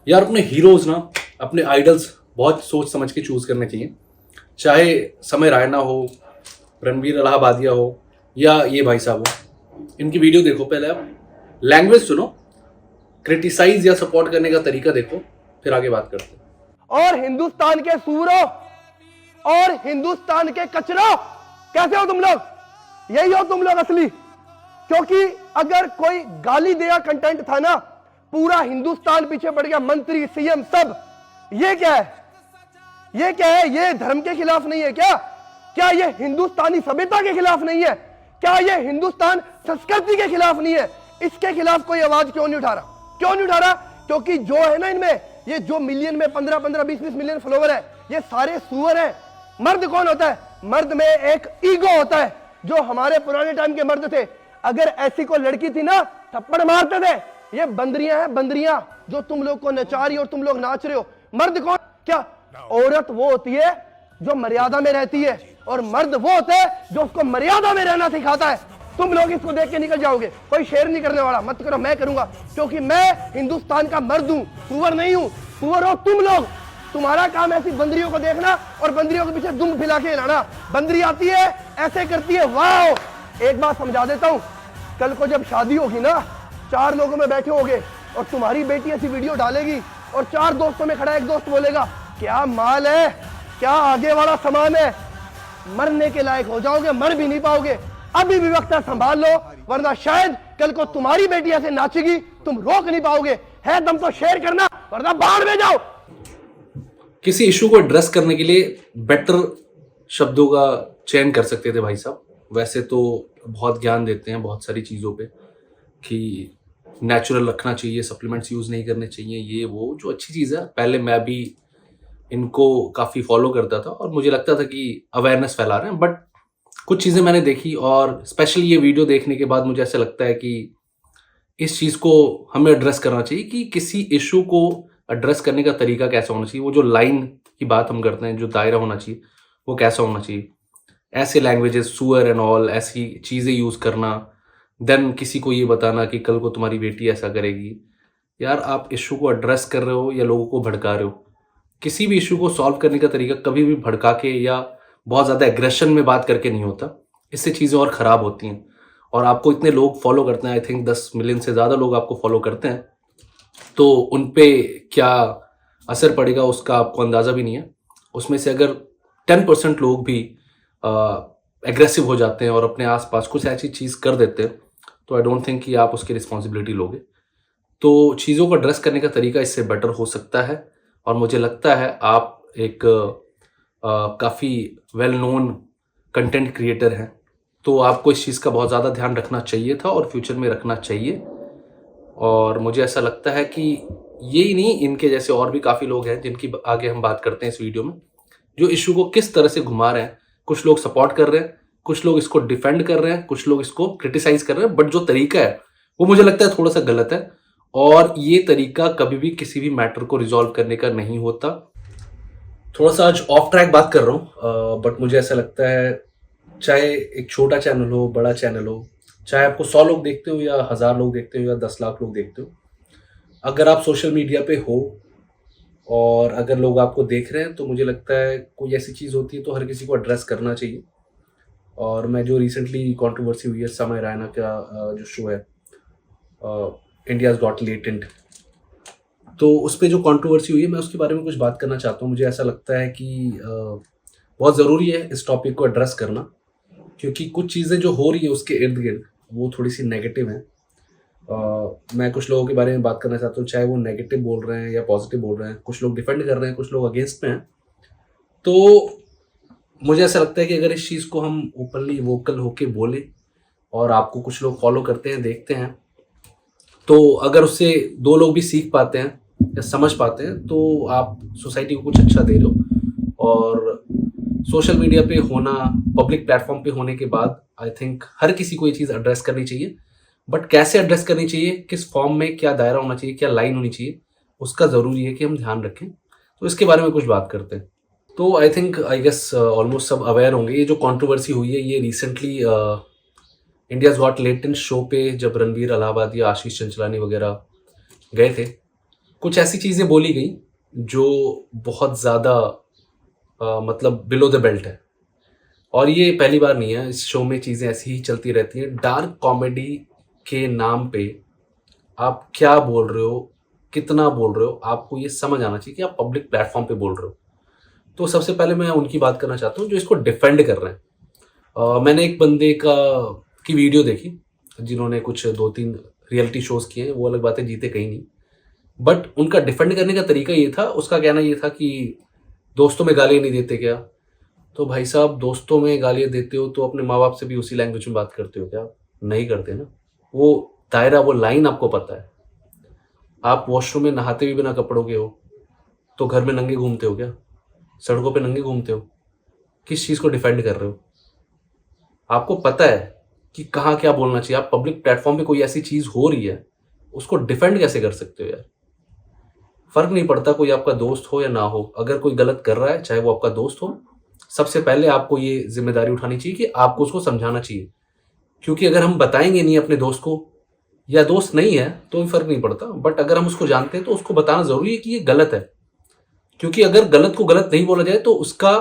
यार अपने हीरोज ना, अपने आइडल्स बहुत सोच समझ के चूज करने चाहिए। चाहे समय रायना हो, रणवीर अलाहाबादिया हो, या ये भाई साहब हो। इनकी वीडियो देखो पहले, आप लैंग्वेज सुनो, क्रिटिसाइज या सपोर्ट करने का तरीका देखो, फिर आगे बात करते हैं। और हिंदुस्तान के सूरों और हिंदुस्तान के कचरों, कैसे हो तुम लोग? यही हो तुम लोग असली। क्योंकि अगर कोई गाली देगा कंटेंट था ना, पूरा हिंदुस्तान पीछे पड़ गया, मंत्री सीएम सब। ये क्या है? ये क्या है? ये धर्म के खिलाफ नहीं है क्या? क्या ये हिंदुस्तानी सभ्यता के खिलाफ नहीं है? क्या ये हिंदुस्तान संस्कृति के खिलाफ नहीं है? इसके खिलाफ कोई आवाज क्यों नहीं उठा रहा? क्यों नहीं उठा रहा? क्योंकि जो है ना इनमें, ये जो मिलियन में 15-15, 20-20 मिलियन फॉलोवर है, ये सारे सुअर हैं। मर्द कौन होता है? मर्द में एक ईगो होता है, जो हमारे पुराने टाइम के मर्द थे। अगर ऐसी कोई लड़की थी ना, थप्पड़ मारते थे। ये बंदरियां हैं, बंदरियां, जो तुम लोग को नचा रही और तुम लोग नाच रहे हो। मर्द कौन? क्या औरत वो होती है जो मर्यादा में रहती है, और मर्द वो होता है जो उसको मर्यादा में रहना सिखाता है। तुम लोग इसको देख के निकल जाओगे। कोई शेयर नहीं करने वाला, मत करो, मैं करूंगा, क्योंकि मैं हिंदुस्तान का मर्द हूं, सुअर नहीं हूं। सुअर हो तुम लोग। तुम्हारा काम ऐसी बंदरियों को देखना और बंदरियों के पीछे दुम फैला के लाना। बंदरी आती है, ऐसे करती है, वाह। एक बात समझा देता हूं, कल को जब शादी होगी ना, 4 लोगों में बैठे होगे और तुम्हारी बेटी ऐसी वीडियो डालेगी और 4 दोस्तों में खड़ा एक दोस्त बोलेगा, क्या माल है, क्या आगे वाला सामान है। मरने के लायक हो जाओगे, मर भी नहीं पाओगे। अभी भी वक्त है, संभाल लो, वरना शायद कल को तुम्हारी बेटी ऐसे नाचेगी, तुम रोक नहीं पाओगे। है दम तो शेयर करना, वरना बाहर में जाओ। किसी इशू को एड्रेस करने के लिए बेटर शब्दों का चयन कर सकते थे भाई साहब। वैसे तो बहुत ज्ञान देते हैं बहुत सारी चीज़ों पे, कि नेचुरल रखना चाहिए, सप्लीमेंट्स यूज़ नहीं करने चाहिए, ये वो जो अच्छी चीज़ है। पहले मैं भी इनको काफ़ी फॉलो करता था और मुझे लगता था कि अवेयरनेस फैला रहे हैं, बट कुछ चीज़ें मैंने देखी और स्पेशली ये वीडियो देखने के बाद मुझे ऐसा लगता है कि इस चीज़ को हमें एड्रेस करना चाहिए कि किसी इशू को एड्रेस करने का तरीका कैसा होना चाहिए। वो जो लाइन की बात हम करते हैं, जो दायरा होना चाहिए, वो कैसा होना चाहिए। ऐसे लैंग्वेजेस, सुअर एंड ऑल, ऐसी चीज़ें यूज़ करना, देन किसी को ये बताना कि कल को तुम्हारी बेटी ऐसा करेगी। यार आप इशू को एड्रेस कर रहे हो या लोगों को भड़का रहे हो? किसी भी इशू को सॉल्व करने का तरीका कभी भी भड़का के या बहुत ज़्यादा एग्रेशन में बात करके नहीं होता। इससे चीज़ें और ख़राब होती हैं। और आपको इतने लोग फॉलो करते हैं, आई थिंक 10 मिलियन से ज़्यादा लोग आपको फॉलो करते हैं, तो उन पे क्या असर पड़ेगा उसका आपको अंदाज़ा भी नहीं है। उसमें से अगर 10% लोग भी एग्रेसिव हो जाते हैं और अपने आसपास कुछ ऐसी चीज़ कर देते हैं, तो आई डोंट थिंक कि आप उसकी रिस्पॉन्सिबिलिटी लोगे। तो चीज़ों को एड्रेस करने का तरीका इससे बेटर हो सकता है, और मुझे लगता है आप एक काफ़ी वेल नोन कंटेंट क्रिएटर हैं, तो आपको इस चीज़ का बहुत ज़्यादा ध्यान रखना चाहिए था और फ्यूचर में रखना चाहिए। और मुझे ऐसा लगता है कि ये ही नहीं, इनके जैसे और भी काफ़ी लोग हैं जिनकी आगे हम बात करते हैं इस वीडियो में, जो इशू को किस तरह से घुमा रहे हैं। कुछ लोग सपोर्ट कर रहे हैं, कुछ लोग इसको डिफेंड कर रहे हैं, कुछ लोग इसको क्रिटिसाइज कर रहे हैं, बट जो तरीका है वो मुझे लगता है थोड़ा सा गलत है, और ये तरीका कभी भी किसी भी मैटर को रिजॉल्व करने का नहीं होता। थोड़ा सा आज ऑफ ट्रैक बात कर रहा हूँ, बट मुझे ऐसा लगता है, चाहे एक छोटा चैनल हो, बड़ा चैनल हो, चाहे आपको 100 लोग देखते हो या 1000 लोग देखते हो या 10 लाख लोग देखते हो, अगर आप सोशल मीडिया पे हो और अगर लोग आपको देख रहे हैं, तो मुझे लगता है कोई ऐसी चीज़ होती है तो हर किसी को एड्रेस करना चाहिए। और मैं जो रिसेंटली कंट्रोवर्सी हुई है समय रैना का, जो शो है इंडियाज़ गॉट लेटेंट, तो उस पर जो कंट्रोवर्सी हुई है, मैं उसके बारे में कुछ बात करना चाहता हूँ। मुझे ऐसा लगता है कि बहुत ज़रूरी है इस टॉपिक को एड्रेस करना, क्योंकि कुछ चीज़ें जो हो रही है उसके इर्द गिर्द वो थोड़ी सी नेगेटिव हैं। मैं कुछ लोगों के बारे में बात करना चाहता हूँ, चाहे वो नेगेटिव बोल रहे हैं या पॉजिटिव बोल रहे हैं। कुछ लोग डिफेंड कर रहे हैं, कुछ लोग अगेंस्ट में हैं। तो मुझे ऐसा लगता है कि अगर इस चीज़ को हम ओपनली वोकल होके बोले और आपको कुछ लोग फॉलो करते हैं, देखते हैं, तो अगर उससे 2 लोग भी सीख पाते हैं या समझ पाते हैं, तो आप सोसाइटी को कुछ अच्छा दे रहे हो। और सोशल मीडिया पे होना, पब्लिक प्लेटफॉर्म पे होने के बाद आई थिंक हर किसी को ये चीज़ एड्रेस करनी चाहिए, बट कैसे एड्रेस करनी चाहिए, किस फॉर्म में, क्या दायरा होना चाहिए, क्या लाइन होनी चाहिए, उसका ज़रूरी है कि हम ध्यान रखें। तो इसके बारे में कुछ बात करते हैं। तो I think, I guess almost सब अवेयर होंगे, ये जो कंट्रोवर्सी हुई है ये recently India's Got Latent show पे जब रणवीर अलाहाबादी या आशीष चंचलानी वगैरह गए थे, कुछ ऐसी चीज़ें बोली गई जो बहुत ज़्यादा मतलब बिलो द बेल्ट है। और ये पहली बार नहीं है, इस शो में चीज़ें ऐसी ही चलती रहती हैं। डार्क कॉमेडी के नाम पे आप क्या बोल रहे हो, कितना बोल रहे हो, आपको ये समझ आना चाहिए कि आप पब्लिक प्लेटफॉर्म पे बोल रहे हो। तो सबसे पहले मैं उनकी बात करना चाहता हूँ जो इसको डिफेंड कर रहे हैं। मैंने एक बंदे की वीडियो देखी जिन्होंने कुछ 2-3 रियलिटी शोज़ किए हैं, वो अलग बात है, जीते कहीं नहीं। बट उनका डिफेंड करने का तरीका ये था, उसका कहना ये था कि दोस्तों में गालियाँ नहीं देते क्या? तो भाई साहब, दोस्तों में गालियाँ देते हो तो अपने माँ बाप से भी उसी लैंग्वेज में बात करते हो क्या? नहीं करते ना। वो दायरा, वो लाइन आपको पता है। आप वॉशरूम में नहाते भी बिना कपड़ों के हो तो घर में नंगे घूमते हो क्या? सड़कों पे नंगे घूमते हो? किस चीज़ को डिफेंड कर रहे हो? आपको पता है कि कहाँ क्या बोलना चाहिए। आप पब्लिक प्लेटफॉर्म पे कोई ऐसी चीज़ हो रही है, उसको डिफेंड कैसे कर सकते हो यार? फर्क नहीं पड़ता कोई आपका दोस्त हो या ना हो, अगर कोई गलत कर रहा है, चाहे वो आपका दोस्त हो, सबसे पहले आपको ये जिम्मेदारी उठानी चाहिए कि आपको उसको समझाना चाहिए। क्योंकि अगर हम बताएंगे नहीं अपने दोस्त को, या दोस्त नहीं है तो भी फर्क नहीं पड़ता, बट अगर हम उसको जानते हैं तो उसको बताना जरूरी है कि ये गलत है। क्योंकि अगर गलत को गलत नहीं बोला जाए तो उसका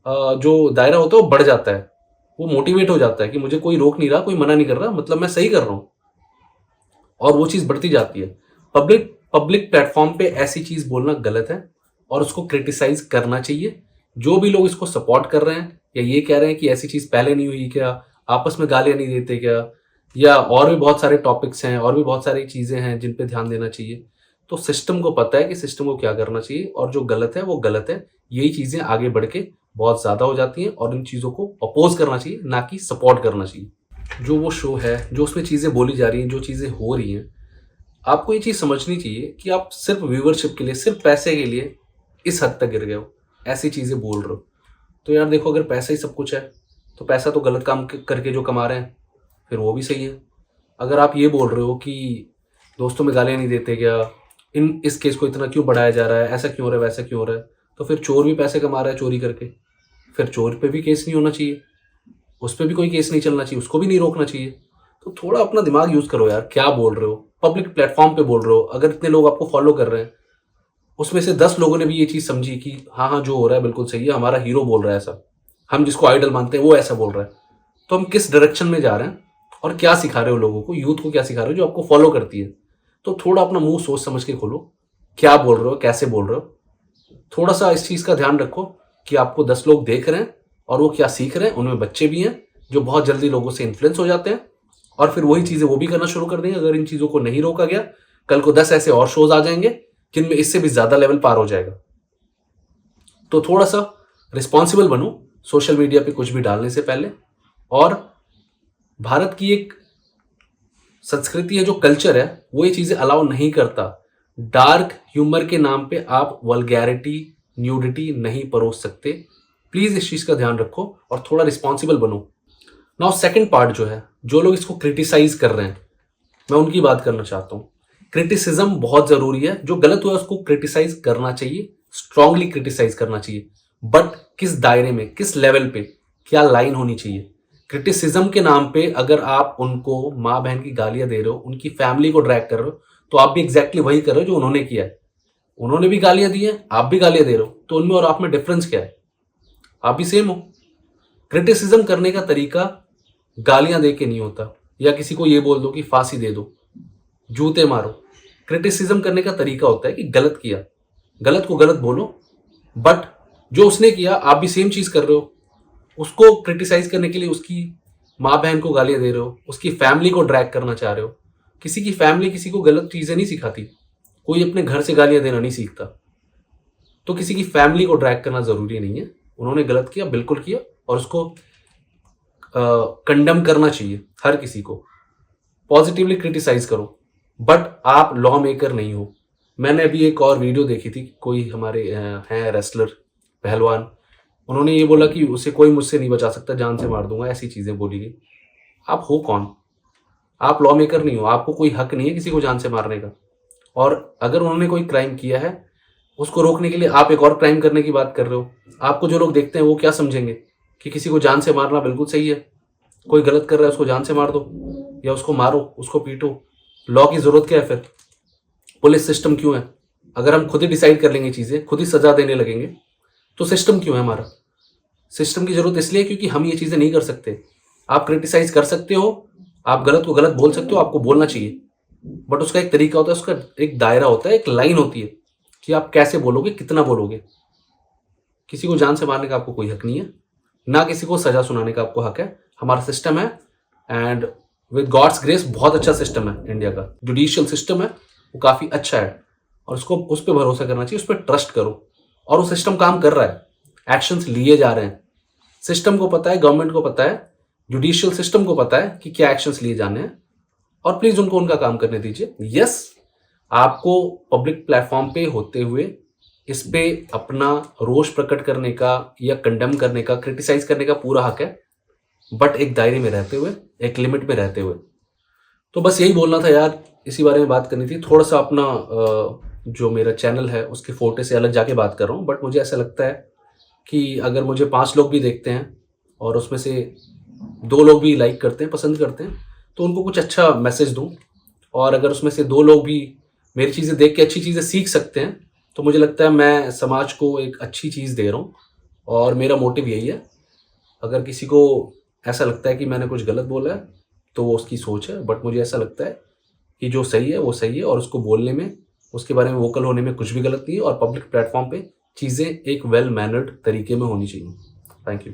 जो दायरा होता है वो बढ़ जाता है। वो मोटिवेट हो जाता है कि मुझे कोई रोक नहीं रहा, कोई मना नहीं कर रहा, मतलब मैं सही कर रहा हूं, और वो चीज बढ़ती जाती है। पब्लिक प्लेटफॉर्म पे ऐसी चीज बोलना गलत है और उसको क्रिटिसाइज करना चाहिए। जो भी लोग इसको सपोर्ट कर रहे हैं या ये कह रहे हैं कि ऐसी चीज पहले नहीं हुई क्या, आपस में गालियां नहीं देते क्या, या और भी बहुत सारे टॉपिक्स हैं, और भी बहुत सारी चीजें हैं जिन पे ध्यान देना चाहिए। तो सिस्टम को पता है कि सिस्टम को क्या करना चाहिए, और जो गलत है वो गलत है। यही चीजें आगे बढ़ के बहुत ज्यादा हो जाती हैं, और इन चीजों को अपोज करना चाहिए, ना कि सपोर्ट करना चाहिए। जो वो शो है, जो उसमें चीजें बोली जा रही हैं, जो चीजें हो रही हैं, आपको ये चीज समझनी चाहिए कि आप सिर्फ व्यूवरशिप के लिए, सिर्फ पैसे के लिए इस हद तक गिर गए हो, ऐसी चीजें बोल रहे हो। तो यार देखो, अगर पैसा ही सब कुछ है तो पैसा तो गलत काम करके जो कमा रहे हैं फिर वो भी सही है। अगर आप ये बोल रहे हो कि दोस्तों में गालियां नहीं देते क्या, इस केस को इतना क्यों बढ़ाया जा रहा है, ऐसा क्यों हो रहा है, वैसा क्यों हो रहा है, तो फिर चोर भी पैसे कमा रहा है चोरी करके, फिर चोर पे भी केस नहीं होना चाहिए, उस पर भी कोई केस नहीं चलना चाहिए, उसको भी नहीं रोकना चाहिए। तो थोड़ा अपना दिमाग यूज करो यार, क्या बोल रहे हो, पब्लिक प्लेटफॉर्म पे बोल रहे हो। अगर इतने लोग आपको फॉलो कर रहे हैं, उसमें से 10 लोगों ने भी ये चीज समझी कि हाँ हाँ जो हो रहा है बिल्कुल सही है, हमारा हीरो बोल रहा है ऐसा, हम जिसको आइडल मानते हैं वो ऐसा बोल रहा है, तो हम किस डायरेक्शन में जा रहे हैं और क्या सिखा रहे हो लोगों को, यूथ को क्या सिखा रहे हो जो आपको फॉलो करती है। तो थोड़ा अपना मुंह सोच समझ के खोलो, क्या बोल रहे हो, कैसे बोल रहे हो। थोड़ा सा इस चीज का ध्यान रखो कि आपको 10 लोग देख रहे हैं और वो क्या सीख रहे हैं। उनमें बच्चे भी हैं जो बहुत जल्दी लोगों से इन्फ्लुएंस हो जाते हैं, और फिर वही चीजें वो भी करना शुरू कर देंगे। अगर इन चीजों को नहीं रोका गया, कल को 10 ऐसे और शोज आ जाएंगे जिनमें इससे भी ज्यादा लेवल पार हो जाएगा। तो थोड़ा सा रिस्पॉन्सिबल बनो सोशल मीडिया पे कुछ भी डालने से पहले। और भारत की एक संस्कृति है, जो कल्चर है, वो ये चीजें अलाउ नहीं करता। डार्क ह्यूमर के नाम पे आप वल्गैरिटी, न्यूडिटी नहीं परोस सकते। प्लीज इस चीज का ध्यान रखो और थोड़ा रिस्पॉन्सिबल बनो। नाउ सेकंड पार्ट जो है, जो लोग इसको क्रिटिसाइज कर रहे हैं, मैं उनकी बात करना चाहता हूँ। क्रिटिसिज्म बहुत जरूरी है, जो गलत हुआ उसको क्रिटिसाइज करना चाहिए, स्ट्रांगली क्रिटिसाइज करना चाहिए, बट किस दायरे में, किस लेवल पे, क्या लाइन होनी चाहिए। क्रिटिसिज्म के नाम पे अगर आप उनको माँ बहन की गालियां दे रहे हो, उनकी फैमिली को ड्रैग कर रहे हो, तो आप भी एग्जैक्टली वही कर रहे हो जो उन्होंने किया है। उन्होंने भी गालियां दी है, आप भी गालियां दे रहे हो, तो उनमें और आप में डिफरेंस क्या है? आप भी सेम हो। क्रिटिसिज्म करने का तरीका गालियां दे के नहीं होता, या किसी को ये बोल दो कि फांसी दे दो, जूते मारो। क्रिटिसिज्म करने का तरीका होता है कि गलत किया, गलत को गलत बोलो, बट जो उसने किया आप भी सेम चीज कर रहे हो, उसको क्रिटिसाइज करने के लिए उसकी माँ बहन को गालियां दे रहे हो, उसकी फैमिली को ड्रैग करना चाह रहे हो। किसी की फैमिली किसी को गलत चीजें नहीं सिखाती, कोई अपने घर से गालियां देना नहीं सीखता। तो किसी की फैमिली को ड्रैग करना जरूरी नहीं है। उन्होंने गलत किया, बिल्कुल किया, और उसको कंडेम करना चाहिए। हर किसी को पॉजिटिवली क्रिटिसाइज करो, बट आप लॉ मेकर नहीं हो। मैंने अभी एक और वीडियो देखी थी, कोई हमारे हैं रेसलर, पहलवान, उन्होंने ये बोला कि उसे कोई मुझसे नहीं बचा सकता, जान से मार दूंगा, ऐसी चीजें बोली गई। आप हो कौन? आप लॉ मेकर नहीं हो, आपको कोई हक नहीं है किसी को जान से मारने का। और अगर उन्होंने कोई क्राइम किया है, उसको रोकने के लिए आप एक और क्राइम करने की बात कर रहे हो। आपको जो लोग देखते हैं वो क्या समझेंगे कि किसी को जान से मारना बिल्कुल सही है, कोई गलत कर रहा है उसको जान से मार दो, या उसको मारो, उसको पीटो। लॉ की जरूरत क्या है फिर? पुलिस सिस्टम क्यों है? अगर हम खुद ही डिसाइड कर लेंगे चीज़ें, खुद ही सजा देने लगेंगे, तो सिस्टम क्यों है हमारा? सिस्टम की जरूरत इसलिए क्योंकि हम ये चीज़ें नहीं कर सकते। आप क्रिटिसाइज कर सकते हो, आप गलत को गलत बोल सकते हो, आपको बोलना चाहिए, बट उसका एक तरीका होता है, उसका एक दायरा होता है, एक लाइन होती है कि आप कैसे बोलोगे, कितना बोलोगे। किसी को जान से मारने का आपको कोई हक नहीं है, ना किसी को सजा सुनाने का आपको हक है। हमारा सिस्टम है, एंड विद गॉड्स ग्रेस बहुत अच्छा सिस्टम है इंडिया का। जुडिशियल सिस्टम है, वो काफ़ी अच्छा है, और उसको उस पर भरोसा करना चाहिए, उस पर ट्रस्ट करो। और वो सिस्टम काम कर रहा है, एक्शंस लिए जा रहे हैं। सिस्टम को पता है, गवर्नमेंट को पता है, जुडिशियल सिस्टम को पता है कि क्या एक्शंस लिए जाने हैं, और प्लीज उनको उनका काम करने दीजिए। यस, आपको पब्लिक प्लेटफॉर्म पे होते हुए इस पे अपना रोष प्रकट करने का या कंडेम करने का, क्रिटिसाइज करने का पूरा हक है, बट एक दायरे में रहते हुए, एक लिमिट में रहते हुए। तो बस यही बोलना था यार, इसी बारे में बात करनी थी। थोड़ा सा अपना जो मेरा चैनल है उसके फोटे से अलग जाके बात कर रहा हूँ, बट मुझे ऐसा लगता है कि अगर मुझे 5 लोग भी देखते हैं और उसमें से 2 लोग भी लाइक करते हैं, पसंद करते हैं, तो उनको कुछ अच्छा मैसेज दूं। और अगर उसमें से 2 लोग भी मेरी चीज़ें देख के अच्छी चीज़ें सीख सकते हैं, तो मुझे लगता है मैं समाज को एक अच्छी चीज़ दे रहा हूँ, और मेरा मोटिव यही है। अगर किसी को ऐसा लगता है कि मैंने कुछ गलत बोला है, तो वो उसकी सोच है, बट मुझे ऐसा लगता है कि जो सही है वो सही है, और उसको बोलने में, उसके बारे में वोकल होने में कुछ भी गलत नहीं है। और पब्लिक प्लेटफॉर्म पे चीज़ें एक वेल मैनर्ड तरीके में होनी चाहिए। Thank you.